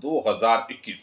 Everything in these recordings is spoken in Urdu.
2021।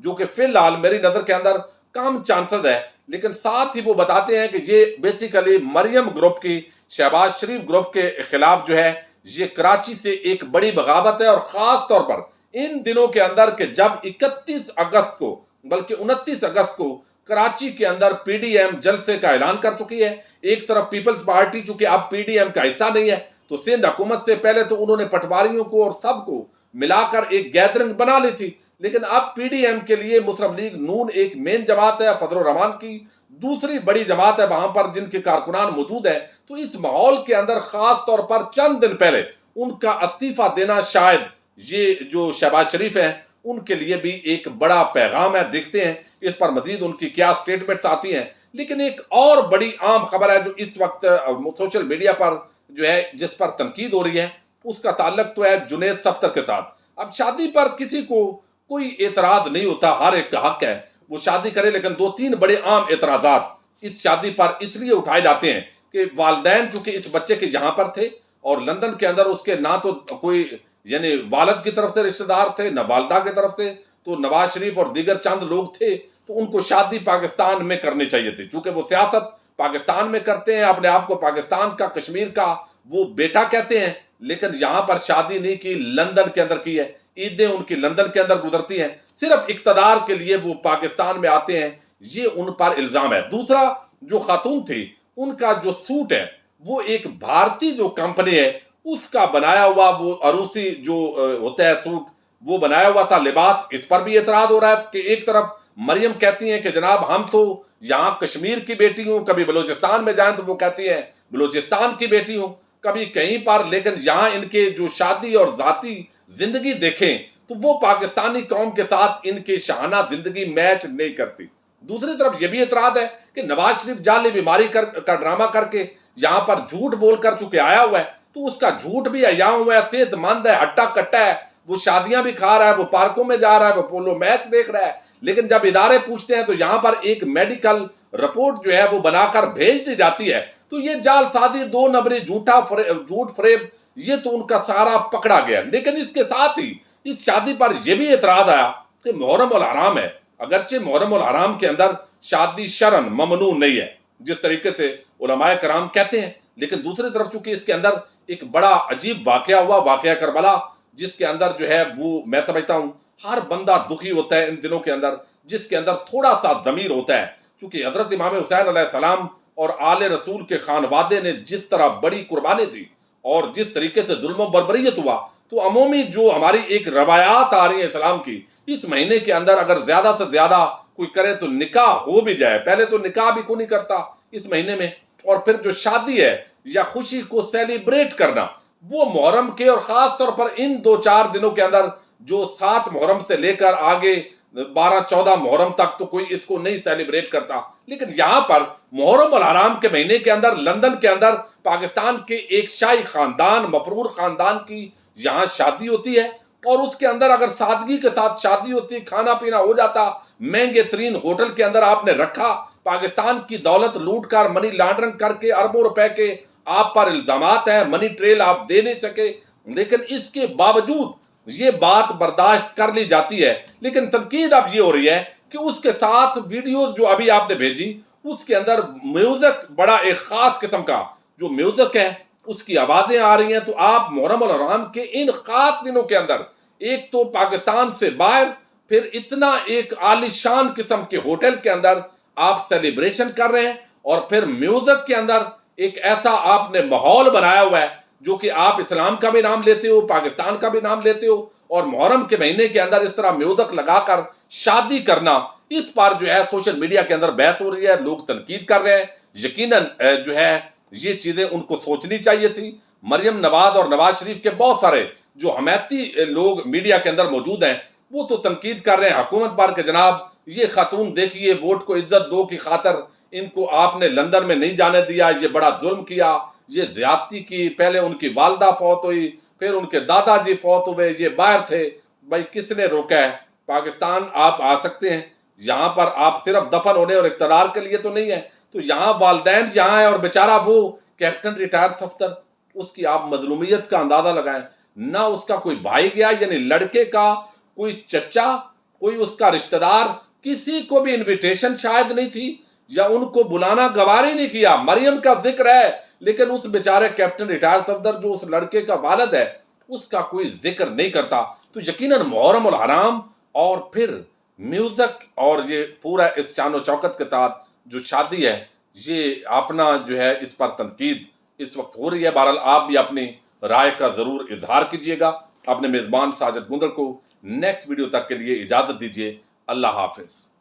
جو کہ فی الحال میری نظر کے اندر کم چانسز ہے، لیکن ساتھ ہی وہ بتاتے ہیں کہ یہ بیسیکلی مریم گروپ کی، شہباز شریف گروپ کے خلاف جو ہے یہ کراچی سے ایک بڑی بغاوت ہے، اور خاص طور پر ان دنوں کے اندر کہ جب 31 اگست کو بلکہ 29 اگست کو کراچی کے اندر پی ڈی ایم جلسے کا اعلان کر چکی ہے۔ ایک طرف پیپلز پارٹی چونکہ اب پی ڈی ایم کا حصہ نہیں ہے، تو سندھ حکومت سے پہلے تو انہوں نے پٹواریوں کو اور سب کو ملا کر ایک گیدرنگ بنا لی تھی، لیکن اب پی ڈی ایم کے لیے مسلم لیگ نون ایک مین جماعت ہے، فضل الرحمان کی دوسری بڑی جماعت ہے وہاں پر جن کے کارکنان موجود ہیں۔ تو اس ماحول کے اندر خاص طور پر چند دن پہلے ان کا استعفیٰ دینا شاید یہ جو شہباز شریف ہیں ان کے لیے بھی ایک بڑا پیغام ہے۔ دیکھتے ہیں اس پر مزید ان کی کیا سٹیٹمنٹس آتی ہیں۔ لیکن ایک اور بڑی عام خبر ہے جو اس وقت سوشل میڈیا پر جو ہے جس پر تنقید ہو رہی ہے، اس کا تعلق تو ہے جنید صفتر کے ساتھ۔ اب شادی پر کسی کو کوئی اعتراض نہیں ہوتا، ہر ایک کا حق ہے وہ شادی کرے، لیکن دو تین بڑے عام اعتراضات اس شادی پر اس لیے اٹھائے جاتے ہیں کہ والدین چونکہ اس بچے کے یہاں پر تھے، اور لندن کے اندر اس کے نہ تو کوئی یعنی والد کی طرف سے رشتہ دار تھے نہ والدہ کی طرف سے، تو نواز شریف اور دیگر چند لوگ تھے، تو ان کو شادی پاکستان میں کرنی چاہیے تھی، چونکہ وہ سیاست پاکستان میں کرتے ہیں، اپنے آپ کو پاکستان کا، کشمیر کا وہ بیٹا کہتے ہیں، لیکن یہاں پر شادی نہیں کی، لندن کے اندر کی ہے، عیدیں ان کی لندن کے اندر گزرتی ہیں، صرف اقتدار کے لیے وہ پاکستان میں آتے ہیں، یہ ان پر الزام ہے۔ دوسرا جو خاتون تھی ان کا جو سوٹ ہے وہ ایک بھارتی جو کمپنی ہے اس کا بنایا ہوا وہ عروسی جو ہوتا ہے سوٹ وہ بنایا ہوا تھا، لباس، اس پر بھی اعتراض ہو رہا ہے کہ ایک طرف مریم کہتی ہیں کہ جناب ہم تو یہاں کشمیر کی بیٹی ہوں، کبھی بلوچستان میں جائیں تو وہ کہتی ہیں بلوچستان کی بیٹی ہوں، کبھی کہیں پر، لیکن یہاں ان کے جو شادی اور ذاتی زندگی دیکھیں تو وہ پاکستانی قوم کے ساتھ ان کی شاہانہ زندگی میچ نہیں کرتی۔ دوسری طرف یہ بھی اعتراض ہے کہ نواز شریف جعلی بیماری کا ڈرامہ کر کے یہاں پر جھوٹ بول کر چکے آیا ہوا ہے، تو اس کا جھوٹ بھی عیاں ہوا ہے، صحت مند ہے، ہٹا کٹا ہے، وہ شادیاں بھی کھا رہا ہے، وہ پارکوں میں جا رہا ہے، وہ پولو میچ دیکھ رہا ہے، لیکن جب ادارے پوچھتے ہیں تو یہاں پر ایک میڈیکل رپورٹ جو ہے وہ بنا کر بھیج دی جاتی ہے۔ تو یہ جعل سازی، دو نمبری، جھوٹ فریب، یہ تو ان کا سارا پکڑا گیا۔ لیکن اس کے ساتھ ہی اس شادی پر یہ بھی اعتراض آیا کہ محرم الحرام ہے، اگرچہ محرم الحرام کے اندر شادی شرعاً ممنوع نہیں ہے جس طریقے سے علماء کرام کہتے ہیں، لیکن دوسری طرف چونکہ اس کے اندر ایک بڑا عجیب واقعہ ہوا، واقعہ کربلا، جس کے اندر جو ہے وہ میں سمجھتا ہوں ہر بندہ دکھی ہوتا ہے ان دنوں کے اندر، جس کے اندر تھوڑا سا ضمیر ہوتا ہے، چونکہ حضرت امام حسین علیہ السلام اور آل رسول کے خانوادے نے جس طرح بڑی قربانی دی اور جس طریقے سے ظلم و بربریت ہوا، تو عمومی جو ہماری ایک روایات آ رہی ہیں اسلام کی، اس مہینے کے اندر اگر زیادہ سے زیادہ کوئی کرے تو نکاح ہو بھی جائے، پہلے تو نکاح بھی کوئی نہیں کرتا اس مہینے میں، اور پھر جو شادی ہے یا خوشی کو سیلیبریٹ کرنا وہ محرم کے، اور خاص طور پر ان دو چار دنوں کے اندر جو 7 محرم سے لے کر آگے 12-14 محرم تک تو کوئی اس کو نہیں سیلیبریٹ کرتا، لیکن یہاں پر محرم الحرام کے مہینے کے اندر لندن کے اندر پاکستان کے ایک شاہی خاندان، مفرور خاندان کی یہاں شادی ہوتی ہے، اور اس کے اندر اگر سادگی کے ساتھ شادی ہوتی، کھانا پینا ہو جاتا، مہنگے ترین ہوٹل کے اندر آپ نے رکھا، پاکستان کی دولت لوٹ کر منی لانڈرنگ کر کے اربوں روپے کے آپ پر الزامات ہیں، منی ٹریل آپ دے نہیں سکے، لیکن اس کے باوجود یہ بات برداشت کر لی جاتی ہے۔ لیکن تنقید اب یہ ہو رہی ہے کہ اس کے ساتھ ویڈیوز جو ابھی آپ نے بھیجی اس کے اندر میوزک بڑا ایک خاص قسم کا جو میوزک ہے اس کی آوازیں آ رہی ہیں، تو آپ محرم الحرام کے ان خاص دنوں کے اندر ایک تو پاکستان سے باہر، پھر اتنا ایک عالی شان قسم کے ہوٹل کے اندر آپ سیلیبریشن کر رہے ہیں، اور پھر میوزک کے اندر ایک ایسا آپ نے ماحول بنایا ہوا ہے جو کہ آپ اسلام کا بھی نام لیتے ہو، پاکستان کا بھی نام لیتے ہو، اور محرم کے مہینے کے اندر اس طرح میوزک لگا کر شادی کرنا، اس پر جو ہے سوشل میڈیا کے اندر بحث ہو رہی ہے، لوگ تنقید کر رہے ہیں۔ یقیناً جو ہے یہ چیزیں ان کو سوچنی چاہیے تھی۔ مریم نواز اور نواز شریف کے بہت سارے جو حمایتی لوگ میڈیا کے اندر موجود ہیں وہ تو تنقید کر رہے ہیں حکومت پر کہ جناب یہ خاتون دیکھیے ووٹ کو عزت دو کی خاطر ان کو آپ نے لندن میں نہیں جانے دیا، یہ بڑا ظلم کیا، یہ زیادتی کی، پہلے ان کی والدہ فوت ہوئی، پھر ان کے دادا جی فوت ہوئے، یہ باہر تھے، بھائی کس نے روکا ہے؟ پاکستان آپ آ سکتے ہیں، یہاں پر آپ صرف دفن ہونے اور اقتدار کے لیے تو نہیں ہے، تو یہاں والدین یہاں ہیں، اور بیچارہ وہ کیپٹن ریٹائر صفتر، اس کی آپ مظلومیت کا اندازہ لگائیں، نہ اس کا کوئی بھائی گیا، یعنی لڑکے کا کوئی چچا کوئی اس کا رشتہ دار، کسی کو بھی انویٹیشن شاید نہیں تھی یا ان کو بلانا گوار ہی نہیں کیا۔ مریم کا ذکر ہے لیکن اس بیچارے کیپٹن ریٹائر صفدر جو اس لڑکے کا والد ہے اس کا کوئی ذکر نہیں کرتا۔ تو یقیناً محرم الحرام اور پھر میوزک اور یہ پورا اس شان و شوکت کے ساتھ جو شادی ہے، یہ اپنا جو ہے اس پر تنقید اس وقت ہو رہی ہے۔ بہرحال آپ بھی اپنی رائے کا ضرور اظہار کیجیے گا۔ اپنے میزبان ساجد گندل کو نیکسٹ ویڈیو تک کے لیے اجازت دیجیے۔ اللہ حافظ۔